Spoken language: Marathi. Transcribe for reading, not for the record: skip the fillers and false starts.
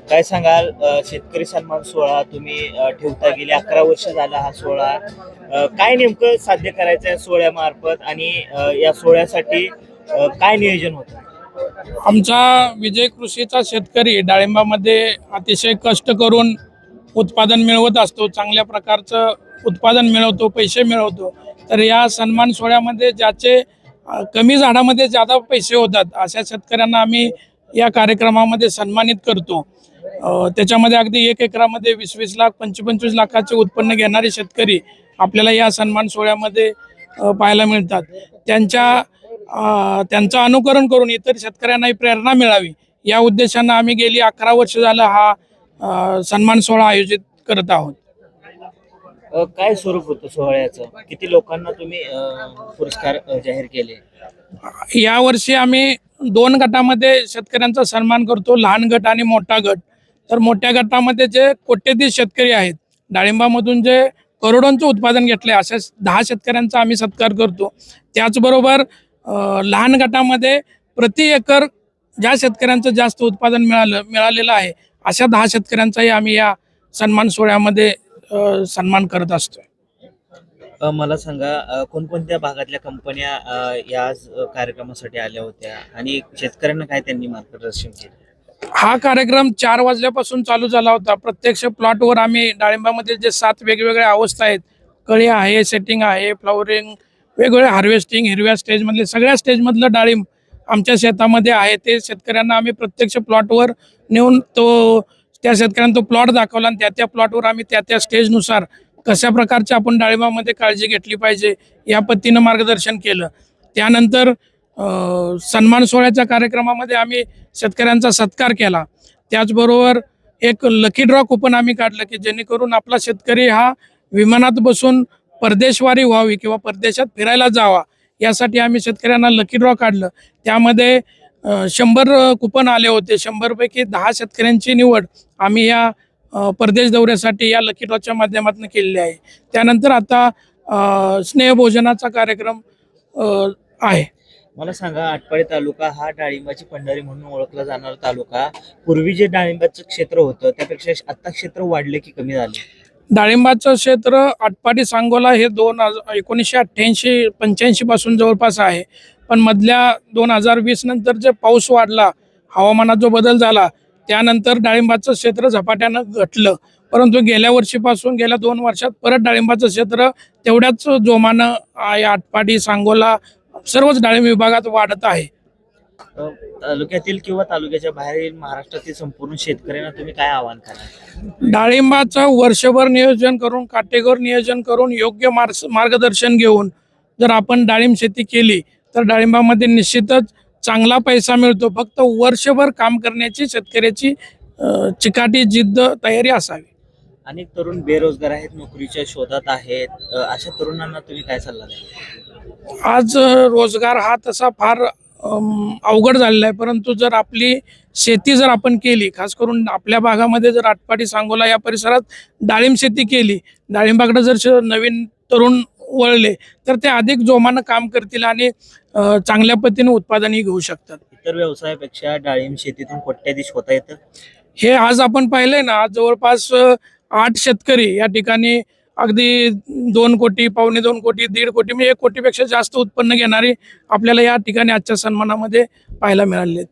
काय सांगाल शेतकरी सन्मान सोहळा तुम्ही ठेवता गेली 11 वर्ष झाला हा सोहळा काय नेमकं साध्य करायचं आहे सोहळ्यामार्फत आणि या सोहळ्यासाठी काय नियोजन होतं? आमचा विजय कृषीचा शेतकरी डाळिंबामध्ये अतिशय कष्ट करून उत्पादन मिळवत असतो, चांगल्या प्रकारचं उत्पादन मिळवतो, पैसे मिळवतो. तर या सन्मान सोहळ्यामध्ये ज्याचे कमी झाडामध्ये ज्यादा पैसे होतात अशा शेतकऱ्यांना आम्ही या कार्यक्रमामध्ये सन्मानित करतो. त्याच्यामध्ये अगदी 1 एकरामध्ये 20-20 लाख 25-25 लाखाचे उत्पन्न घेणारे शेतकरी आपल्याला या सन्मान सोहळ्यामध्ये पाहायला मिळतात. त्यांचं अनुकरण करून इतर शेतकऱ्यांनाही प्रेरणा मिळावी या उद्देशानं आम्ही गेली 11 वर्ष झालं हा सन्मान सोहळा आयोजित करत आहोत. काय स्वरूप होतं सोहळ्याचं? किती लोकांना तुम्ही पुरस्कार जाहीर केले? यावर्षी आम्ही 2 गटामध्ये शेतकऱ्यांचा सन्मान करतो, लहान गट आणि मोठा गट. तर मोठ्या गटामध्ये जे कोट्यधीश शेतकरी आहेत, डाळिंबामधून जे करोडोंचं उत्पादन घेतले अशा 10 शेतकऱ्यांचा आम्ही सत्कार करतो. त्याचबरोबर लहान गटामध्ये प्रति एकर ज्या शेतकऱ्यांचं जास्त उत्पादन मिळालेलं आहे अशा 10 शेतकऱ्यांचाही आम्ही या सन्मान सोहळ्यामध्ये सन्मान करत असतो. मला सांगा कोणकोणत्या भागातल्या कंपन्या या कार्यक्रमासाठी आल्या होत्या आणि शेतकऱ्यांना काय त्यांनी मार्गदर्शन केलं? हा कार्यक्रम 4 वाजल्यापासून चालू झाला होता. प्रत्यक्ष प्लॉटवर आम्ही डाळिंबामध्ये जे 7 वेगवेगळ्या अवस्था आहेत, कळी आहे, सेटिंग आहे, फ्लॉवरिंग, वेगवेगळे हार्वेस्टिंग, हिरव्या स्टेजमधले सगळ्या स्टेजमधलं डाळिंब आमच्या शेतामध्ये आहे. ते शेतकऱ्यांना आम्ही प्रत्यक्ष प्लॉटवर नेऊन त्या शेतकऱ्यांना तो प्लॉट दाखवला आणि त्या प्लॉटवर आम्ही त्या स्टेजनुसार कशा प्रकारच्या आपण डाळिंबामध्ये काळजी घेतली पाहिजे या पद्धतीनं मार्गदर्शन केलं. त्यानंतर सन्मान सोहळ्याच्या कार्यक्रमामध्ये आम्ही शेतकऱ्यांचा सत्कार केला. त्याचबरोबर एक लकी ड्रॉ कुपन आम्ही काढलं की जेणेकरून आपला शेतकरी हा विमानात बसून परदेशवारी व्हावी किंवा परदेशात फिरायला जावा यासाठी आम्ही शेतकऱ्यांना लकी ड्रॉ काढलं. त्यामध्ये 100 कुपन आले होते. 100 पैकी 10 शेतकऱ्यांची निवड आम्ही या परदेश दौऱ्यासाठी या लकी ड्रॉच्या माध्यमातून केलेली आहे. त्यानंतर आता स्नेहभोजनाचा कार्यक्रम आहे. मला सांगा आटपाडी तालुका हा डाळिंबाची पंढरी म्हणून ओळखला जाणारा तालुका, पूर्वी जे डाळिंबाचं क्षेत्र होतं त्यापेक्षा आता क्षेत्र वाढले की कमी झाले? डाळिंबाचं क्षेत्र आटपाडी सांगोला हे 1988-85 पासून जवळपास आहे. पण मधल्या 2020 नंतर जे पाऊस वाढला, हवामानात जो बदल झाला त्यानंतर डाळिंबाचं क्षेत्र झपाट्यानं घटलं. परंतु गेल्या वर्षीपासून गेल्या 2 वर्षात परत डाळिंबाचं क्षेत्र तेवढ्याच जोमानं आटपाडी सांगोला सर्वच डाळिंब विभागात वाढत आहे. तालुक्यातील किंवा तालुक्याच्या बाहेरील महाराष्ट्रातील संपूर्ण शेतकऱ्यांना तुम्ही काय आवाहन कराल? डाळिंबाचं वर्षभर नियोजन करून, काटेकोर नियोजन करून, योग्य मार्गदर्शन घेऊन जर आपण डाळिंब शेती केली तर डाळिंबामध्ये निश्चितच चांगला पैसा मिळतो. फक्त वर्षभर काम करण्याची शेतकऱ्याची चिकाटी, जिद्द, तयारी असावी. अनेक तरुण बेरोजगार आहेत, नोकरीच्या शोधात आहेत. अशा तरुणांना तुम्ही काय सल्ला द्याल? आज रोजगार हा तसा फार अवघड झालेला आहे. परंतु जर आपली शेती जर आपण केली, खास करून आपल्या भागामध्ये जर आटपाडी सांगोला या परिसरात डाळिंब शेती केली, डाळिंबाकडे जर नवीन तरुण वळले तर ते अधिक जोमानं काम करतील आणि चांगल्या पद्धतीने उत्पादनही घेऊ शकतात. इतर व्यवसायापेक्षा डाळिंब शेतीतून कोट्याधीश होता येतं हे आज आपण पाहिलंय ना. आज जवळपास 8 शेतकरी या ठिकाणी अगदी 2 कोटी, 2.25 कोटी, 1.5 कोटी म्हणजे 1 कोटीपेक्षा जास्त उत्पन्न घेणारी आपल्याला या ठिकाणी आजच्या सन्मानामध्ये पाहायला मिळाले आहेत.